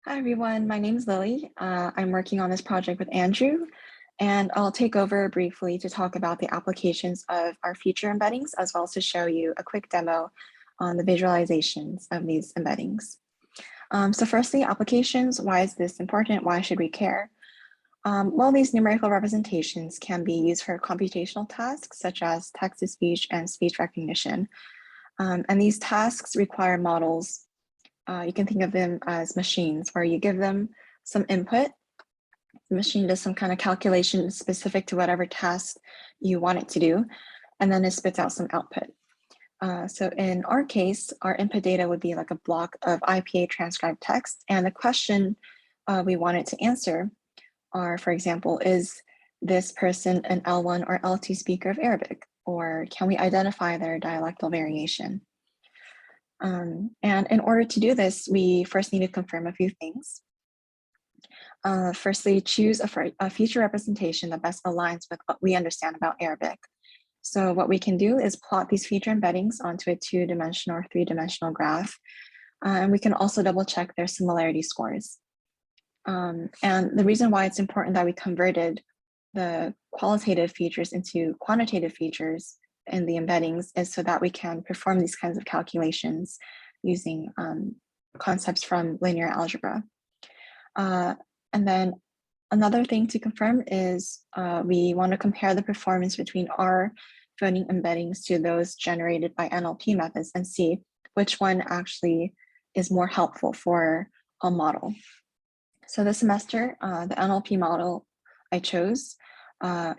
Hi, everyone. My name is Lily. I'm working on this project with Andrew, and I'll take over briefly to talk about the applications of our feature embeddings, as well as to show you a quick demo on the visualizations of these embeddings. So firstly, applications. Why is this important? Why should we care? Well, these numerical representations can be used for computational tasks, such as text-to-speech and speech recognition. And these tasks require models. You can think of them as machines where you give them some input. The machine does some kind of calculation specific to whatever task you want it to do, and then it spits out some output. So in our case, our input data would be like a block of IPA transcribed text, and the question we want it to answer are, for example, is this person an L1 or L2 speaker of Arabic, or can we identify their dialectal variation? And in order to do this, we first need to confirm a few things. Firstly, choose a feature representation that best aligns with what we understand about Arabic. So what we can do is plot these feature embeddings onto a 2-dimensional or 3-dimensional graph. And we can also double check their similarity scores. And the reason why it's important that we converted the qualitative features into quantitative features in the embeddings is so that we can perform these kinds of calculations using concepts from linear algebra. And then another thing to confirm is we want to compare the performance between our phoneme embeddings to those generated by NLP methods and see which one actually is more helpful for a model. So this semester, the NLP model I chose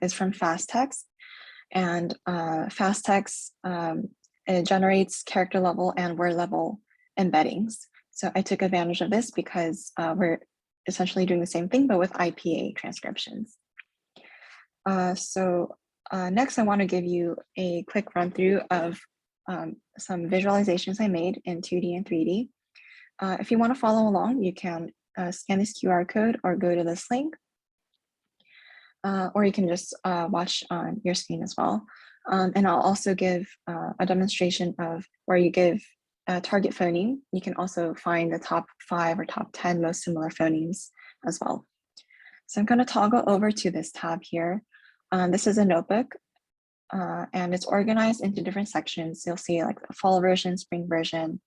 is from FastText. And FastText, it generates character level and word level embeddings. So I took advantage of this because we're essentially doing the same thing, but with IPA transcriptions. Next, I want to give you a quick run through of some visualizations I made in 2D and 3D. If you want to follow along, you can scan this QR code or go to this link. Or you can just watch on your screen as well. And I'll also give a demonstration of where you give a target phoneme. You can also find the top 5 or top 10 most similar phonemes as well. So I'm going to toggle over to this tab here. This is a notebook, and it's organized into different sections. You'll see like the fall version, spring version,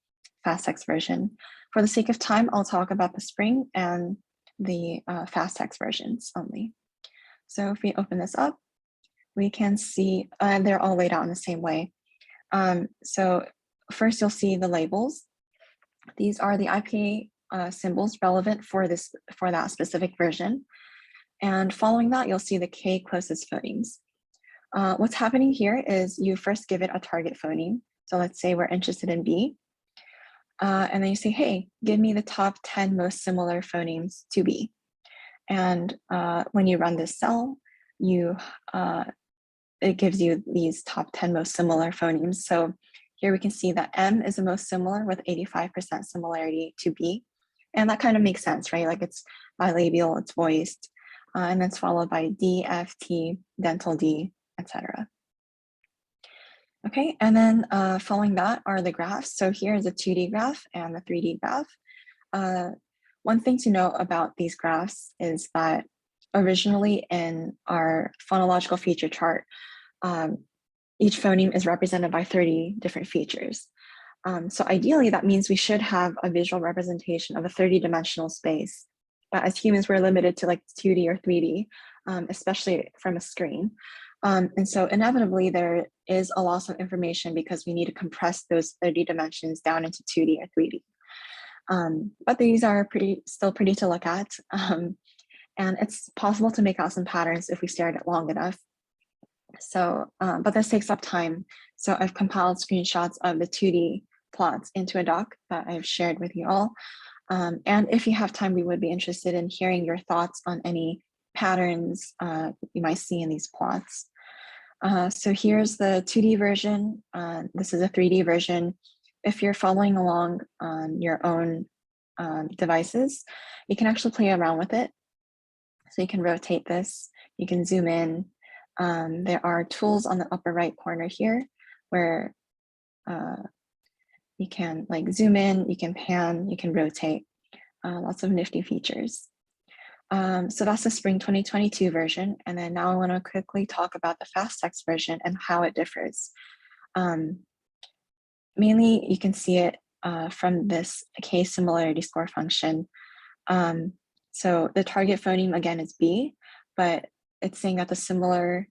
FastText version. For the sake of time, I'll talk about the spring and the FastText versions only. So if we open this up, we can see they're all laid out in the same way. So first you'll see the labels. These are the IPA symbols relevant for that specific version. And following that, you'll see the K closest phonemes. What's happening here is you first give it a target phoneme. So let's say we're interested in B. And then you say, hey, give me the top 10 most similar phonemes to B. And when you run this cell, it gives you these top 10 most similar phonemes. So here we can see that M is the most similar with 85% similarity to B. And that kind of makes sense, right? Like it's bilabial, it's voiced, and then it's followed by D, F, T, dental D, etc. Okay, and then following that are the graphs. So here is a 2D graph and the 3D graph. One thing to know about these graphs is that originally in our phonological feature chart, each phoneme is represented by 30 different features. So ideally, that means we should have a visual representation of a 30-dimensional space. But as humans, we're limited to like 2D or 3D, especially from a screen. And so inevitably, there is a loss of information because we need to compress those 30 dimensions down into 2D or 3D. But these are still pretty to look at. And it's possible to make out some patterns if we stare at it long enough. So, but this takes up time. So I've compiled screenshots of the 2D plots into a doc that I've shared with you all. And if you have time, we would be interested in hearing your thoughts on any patterns you might see in these plots. So here's the 2D version. This is a 3D version. If you're following along on your own devices, you can actually play around with it. So you can rotate this, you can zoom in. There are tools on the upper right corner here where you can like zoom in, you can pan, you can rotate. lots of nifty features. So that's the spring 2022 version. And then now I want to quickly talk about the fast text version and how it differs. Mainly, you can see it from this case similarity score function. So the target phoneme again is B, but it's saying that the similar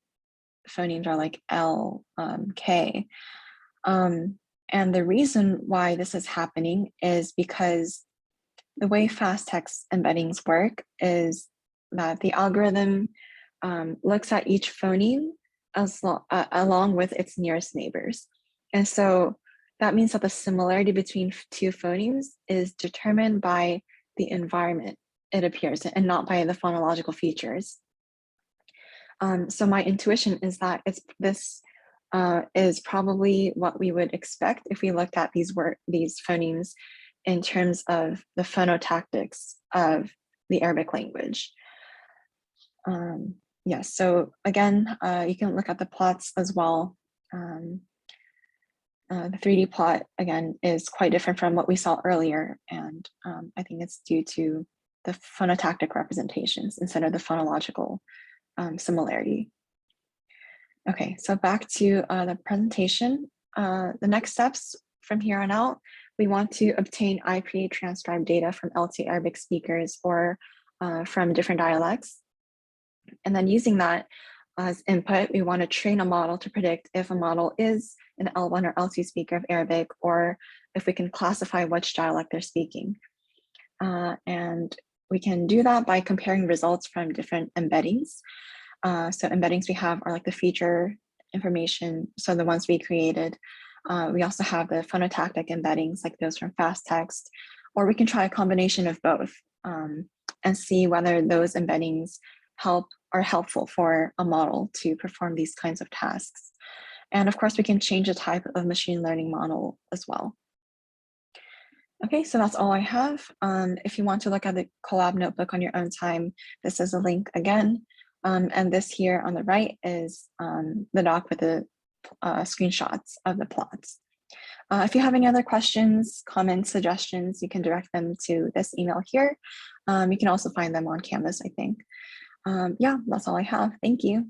phonemes are like L, K. And the reason why this is happening is because the way fast text embeddings work is that the algorithm looks at each phoneme along with its nearest neighbors. And so that means that the similarity between two phonemes is determined by the environment it appears in and not by the phonological features. So my intuition is that this is probably what we would expect if we looked at these phonemes in terms of the phonotactics of the Arabic language. Yes, so again, you can look at the plots as well. The 3D plot, again, is quite different from what we saw earlier, and I think it's due to the phonotactic representations instead of the phonological similarity. Okay, so back to the presentation. The next steps from here on out, we want to obtain IPA transcribed data from LT Arabic speakers or from different dialects. And then using that as input, we want to train a model to predict if a model is an L1 or L2 speaker of Arabic, or if we can classify which dialect they're speaking. And we can do that by comparing results from different embeddings. So embeddings we have are like the feature information, so the ones we created. We also have the phonotactic embeddings like those from fast text, or we can try a combination of both and see whether those embeddings are helpful for a model to perform these kinds of tasks. And of course, we can change the type of machine learning model as well. Okay, so that's all I have. If you want to look at the Colab notebook on your own time, this is a link again. And this here on the right is the doc with the screenshots of the plots. If you have any other questions, comments, suggestions, you can direct them to this email here. You can also find them on Canvas, I think. Yeah, that's all I have. Thank you.